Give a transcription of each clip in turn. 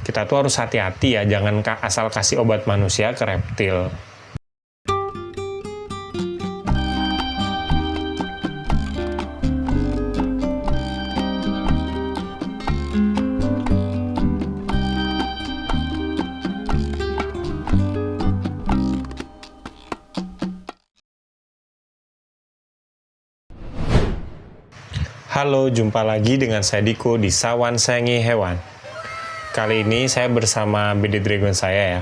kita tuh harus hati-hati ya, jangan asal kasih obat manusia ke reptil. Halo, jumpa lagi dengan saya Diko di Sawan Sayangi Hewan. Kali ini saya bersama BD Dragon saya ya.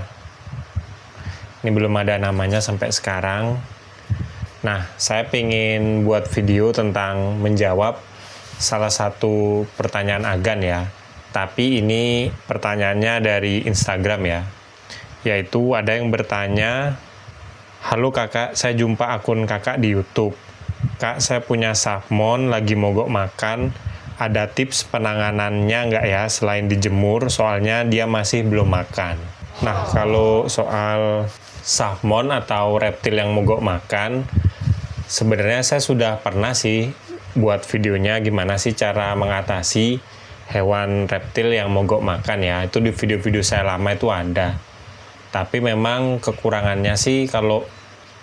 Ini belum ada namanya sampai sekarang. Nah, saya pengen buat video tentang menjawab salah satu pertanyaan Agan ya. Tapi ini pertanyaannya dari Instagram ya. Yaitu ada yang bertanya, "Halo kakak, saya jumpa akun kakak di YouTube. Kak, saya punya salmon lagi mogok makan. Ada tips penanganannya nggak ya selain dijemur? Soalnya dia masih belum makan." Nah, kalau soal salmon atau reptil yang mogok makan, sebenarnya saya sudah pernah sih buat videonya gimana sih cara mengatasi hewan reptil yang mogok makan ya. Itu di video-video saya lama itu ada. Tapi memang kekurangannya sih kalau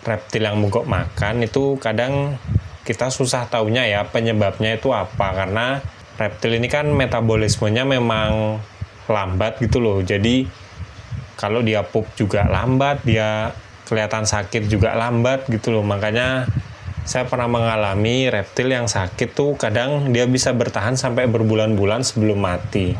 reptil yang mogok makan itu kadang kita susah taunya ya penyebabnya itu apa, karena reptil ini kan metabolismenya memang lambat gitu loh. Jadi kalau dia pup juga lambat, dia kelihatan sakit juga lambat gitu loh. Makanya saya pernah mengalami reptil yang sakit tuh kadang dia bisa bertahan sampai berbulan-bulan sebelum mati.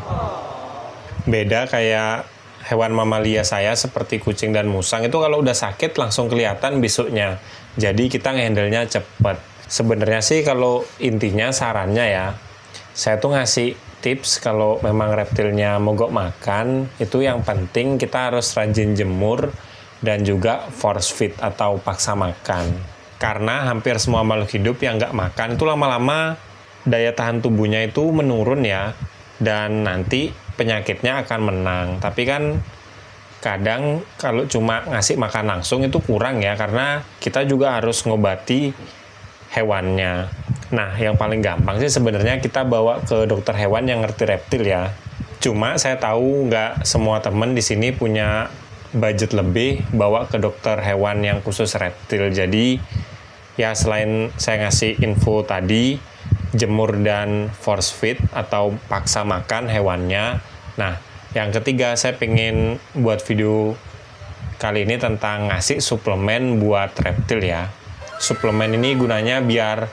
Beda kayak hewan mamalia saya seperti kucing dan musang itu kalau udah sakit langsung kelihatan besoknya. Jadi kita ngehandle-nya cepet. Sebenarnya sih kalau intinya sarannya ya, saya tuh ngasih tips kalau memang reptilnya mogok makan, itu yang penting kita harus rajin jemur dan juga force feed atau paksa makan. Karena hampir semua makhluk hidup yang nggak makan itu lama-lama daya tahan tubuhnya itu menurun ya, dan nanti penyakitnya akan menang. Tapi kan kadang kalau cuma ngasih makan langsung itu kurang ya, karena kita juga harus ngobati hewannya. Nah, yang paling gampang sih sebenarnya kita bawa ke dokter hewan yang ngerti reptil ya. Cuma saya tahu nggak semua teman di sini punya budget lebih bawa ke dokter hewan yang khusus reptil. Jadi ya selain saya ngasih info tadi, jemur dan force feed atau paksa makan hewannya. Nah, yang ketiga saya pengen buat video kali ini tentang ngasih suplemen buat reptil ya. Suplemen ini gunanya biar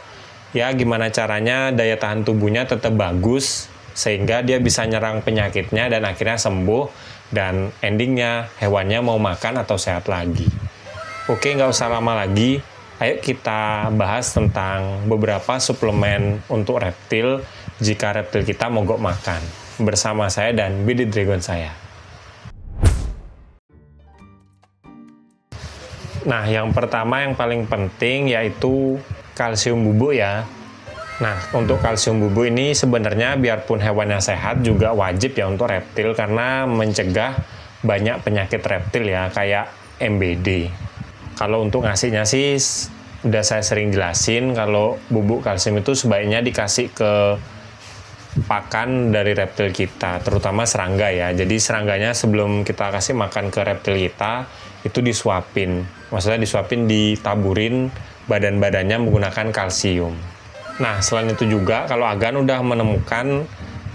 ya gimana caranya daya tahan tubuhnya tetap bagus sehingga dia bisa nyerang penyakitnya dan akhirnya sembuh dan endingnya hewannya mau makan atau sehat lagi. Oke, nggak usah lama lagi. Ayo kita bahas tentang beberapa suplemen untuk reptil jika reptil kita mogok makan. Bersama saya dan BD Dragon saya. Nah, yang pertama yang paling penting yaitu kalsium bubuk ya. Nah, untuk kalsium bubuk ini sebenarnya biarpun hewannya sehat juga wajib ya untuk reptil karena mencegah banyak penyakit reptil ya, kayak MBD. Kalau untuk ngasihnya sih udah saya sering jelasin kalau bubuk kalsium itu sebaiknya dikasih ke pakan dari reptil kita, terutama serangga ya. Jadi serangganya sebelum kita kasih makan ke reptil kita itu disuapin. Maksudnya disuapin, ditaburin badan-badannya menggunakan kalsium. Nah, selain itu juga kalau Agan udah menemukan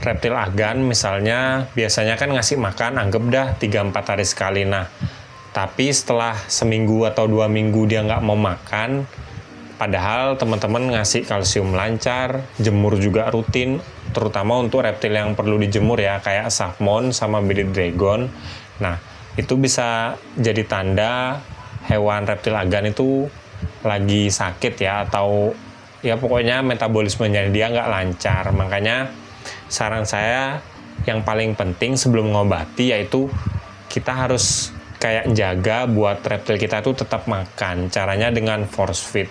reptil Agan misalnya biasanya kan ngasih makan anggap dah 3-4 hari sekali. Nah, tapi setelah seminggu atau 2 minggu dia nggak mau makan, padahal teman-teman ngasih kalsium lancar, jemur juga rutin, terutama untuk reptil yang perlu dijemur ya, kayak salmon sama BD Dragon. Nah, itu bisa jadi tanda hewan reptil Agan itu lagi sakit ya, atau ya pokoknya metabolismenya dia nggak lancar. Makanya saran saya yang paling penting sebelum ngobati yaitu kita harus kayak jaga buat reptil kita itu tetap makan. Caranya dengan force feed.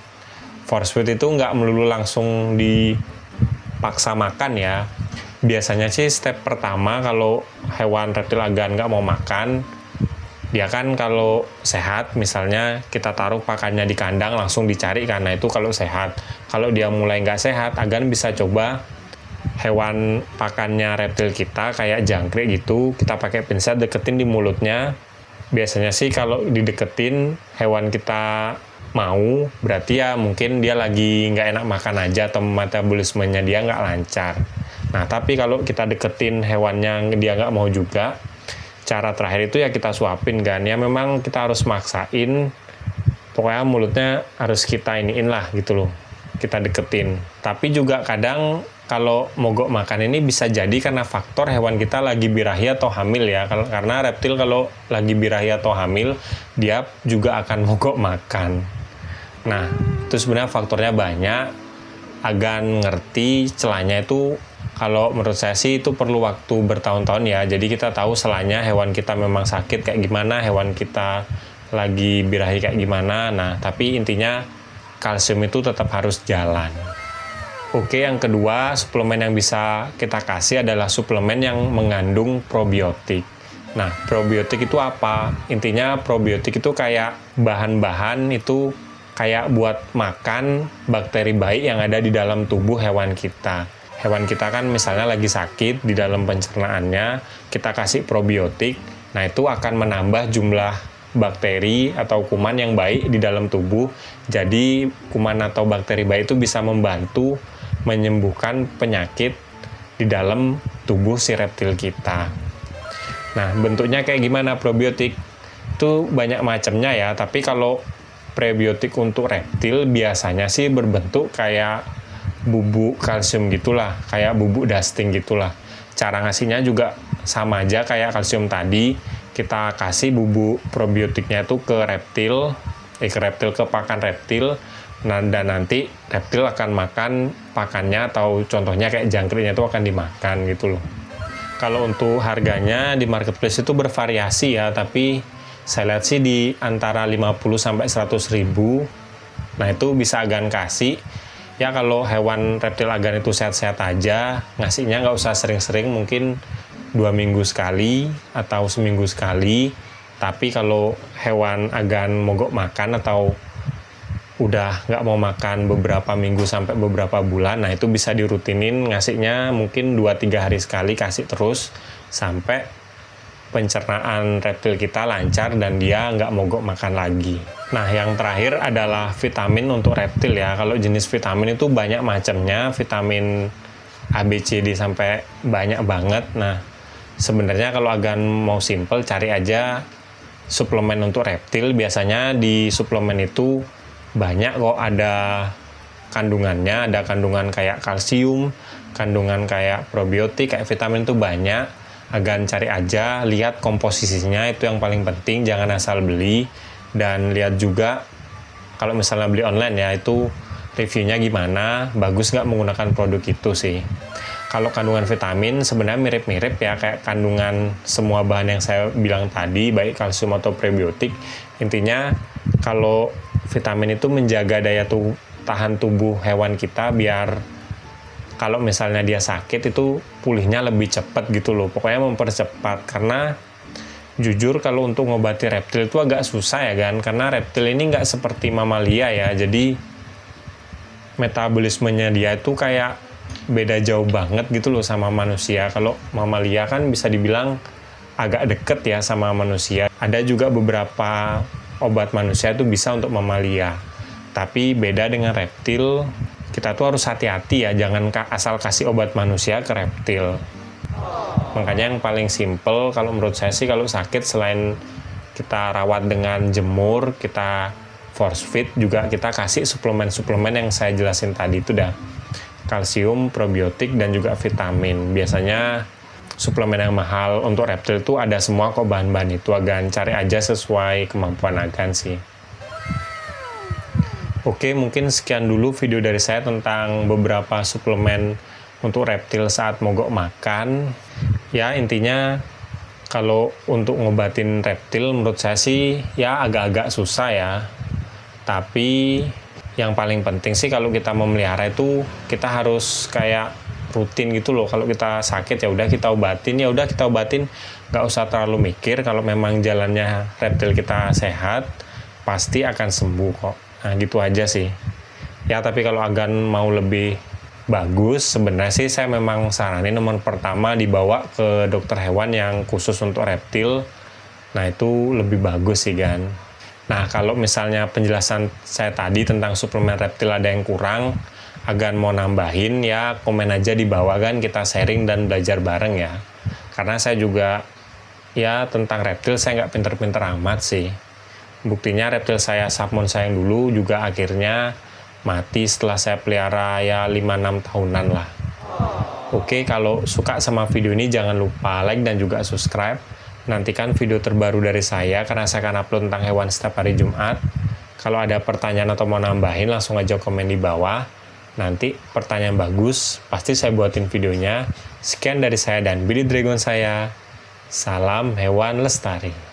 Force feed itu nggak melulu langsung dipaksa makan ya. Biasanya sih step pertama kalau hewan reptil Agan nggak mau makan, dia kan kalau sehat misalnya kita taruh pakannya di kandang langsung dicari karena itu kalau sehat. Kalau dia mulai nggak sehat, Agan bisa coba hewan pakannya reptil kita kayak jangkrik gitu, kita pakai pinset deketin di mulutnya. Biasanya sih kalau dideketin hewan kita mau, berarti ya mungkin dia lagi nggak enak makan aja atau metabolismenya dia nggak lancar. Nah, tapi kalau kita deketin hewan yang dia nggak mau juga, cara terakhir itu ya kita suapin kan. Ya memang kita harus maksain, pokoknya mulutnya harus kita iniin lah gitu loh, kita deketin. Tapi juga kadang kalau mogok makan ini bisa jadi karena faktor hewan kita lagi birahi atau hamil ya. Karena reptil kalau lagi birahi atau hamil, dia juga akan mogok makan. Nah, itu sebenarnya faktornya banyak. Agan ngerti celahnya itu, kalau menurut saya sih itu perlu waktu bertahun-tahun ya. Jadi kita tahu celahnya hewan kita memang sakit kayak gimana, hewan kita lagi birahi kayak gimana. Nah, tapi intinya kalsium itu tetap harus jalan. Oke, yang kedua, suplemen yang bisa kita kasih adalah suplemen yang mengandung probiotik. Nah, probiotik itu apa? Intinya probiotik itu kayak bahan-bahan itu kayak buat makan bakteri baik yang ada di dalam tubuh hewan kita. Hewan kita kan misalnya lagi sakit di dalam pencernaannya, kita kasih probiotik, nah itu akan menambah jumlah bakteri atau kuman yang baik di dalam tubuh. Jadi kuman atau bakteri baik itu bisa membantu menyembuhkan penyakit di dalam tubuh si reptil kita. Nah, bentuknya kayak gimana probiotik? Itu banyak macamnya ya, tapi kalau prebiotik untuk reptil biasanya sih berbentuk kayak bubuk kalsium gitulah, kayak bubuk dusting gitulah. Cara ngasihnya juga sama aja kayak kalsium tadi, kita kasih bubuk probiotiknya itu ke reptil, ke pakan reptil. Nah, dan nanti reptil akan makan pakannya atau contohnya kayak jangkriknya itu akan dimakan gitu loh. Kalau untuk harganya di marketplace itu bervariasi ya, tapi saya lihat sih di antara 50 sampai 100 ribu. Nah, itu bisa agan kasih. Ya kalau hewan reptil agan itu sehat-sehat aja, ngasihnya nggak usah sering-sering, mungkin 2 minggu sekali atau seminggu sekali. Tapi kalau hewan agan mogok makan atau udah nggak mau makan beberapa minggu sampai beberapa bulan, nah itu bisa dirutinin ngasihnya mungkin 2-3 hari sekali, kasih terus sampai pencernaan reptil kita lancar dan dia nggak mogok makan lagi. Nah, yang terakhir adalah vitamin untuk reptil ya. Kalau jenis vitamin itu banyak macamnya, vitamin A, B, C, D sampai banyak banget. Nah, sebenarnya kalau agan mau simple, cari aja suplemen untuk reptil. Biasanya di suplemen itu banyak kok ada kandungannya, ada kandungan kayak kalsium, kandungan kayak probiotik, kayak vitamin itu banyak. Agan cari aja, lihat komposisinya, itu yang paling penting, jangan asal beli. Dan lihat juga kalau misalnya beli online ya, itu reviewnya gimana, bagus nggak menggunakan produk itu sih. Kalau kandungan vitamin sebenarnya mirip-mirip ya, kayak kandungan semua bahan yang saya bilang tadi, baik kalsium atau prebiotik. Intinya kalau vitamin itu menjaga daya tahan tubuh hewan kita biar kalau misalnya dia sakit itu pulihnya lebih cepat gitu loh. Pokoknya mempercepat, karena jujur kalau untuk ngobati reptil itu agak susah ya kan, karena reptil ini nggak seperti mamalia ya, jadi metabolismenya dia itu kayak beda jauh banget gitu loh sama manusia. Kalau mamalia kan bisa dibilang agak deket ya sama manusia. Ada juga beberapa obat manusia itu bisa untuk mamalia, tapi beda dengan reptil. Kita tuh harus hati-hati ya, jangan asal kasih obat manusia ke reptil. Makanya yang paling simple kalau menurut saya sih, kalau sakit selain kita rawat dengan jemur, kita force feed, juga kita kasih suplemen-suplemen yang saya jelasin tadi itu dah. Kalsium, probiotik, dan juga vitamin. Biasanya suplemen yang mahal untuk reptil itu ada semua kok bahan-bahan itu. Agan cari aja sesuai kemampuan agan sih. Oke, mungkin sekian dulu video dari saya tentang beberapa suplemen untuk reptil saat mogok makan. Ya, intinya kalau untuk ngobatin reptil menurut saya sih ya agak-agak susah ya. Tapi yang paling penting sih kalau kita memelihara itu kita harus kayak rutin gitu loh. Kalau kita sakit ya udah kita obatin, nggak usah terlalu mikir. Kalau memang jalannya reptil kita sehat, pasti akan sembuh kok. Nah gitu aja sih ya. Tapi kalau agan mau lebih bagus, sebenarnya sih saya memang saranin nomor pertama dibawa ke dokter hewan yang khusus untuk reptil. Nah, itu lebih bagus sih kan. Nah, kalau misalnya penjelasan saya tadi tentang suplemen reptil ada yang kurang, agan mau nambahin, ya komen aja di bawah kan, kita sharing dan belajar bareng ya. Karena saya juga, ya tentang reptil saya nggak pinter-pinter amat sih. Buktinya reptil saya, Sapmon saya yang dulu juga akhirnya mati setelah saya pelihara ya 5-6 tahunan lah. Oke, kalau suka sama video ini jangan lupa like dan juga subscribe. Nantikan video terbaru dari saya karena saya akan upload tentang hewan setiap hari Jumat. Kalau ada pertanyaan atau mau nambahin langsung aja komen di bawah. Nanti pertanyaan bagus, pasti saya buatin videonya. Sekian dari saya dan Billy Dragon saya. Salam hewan lestari.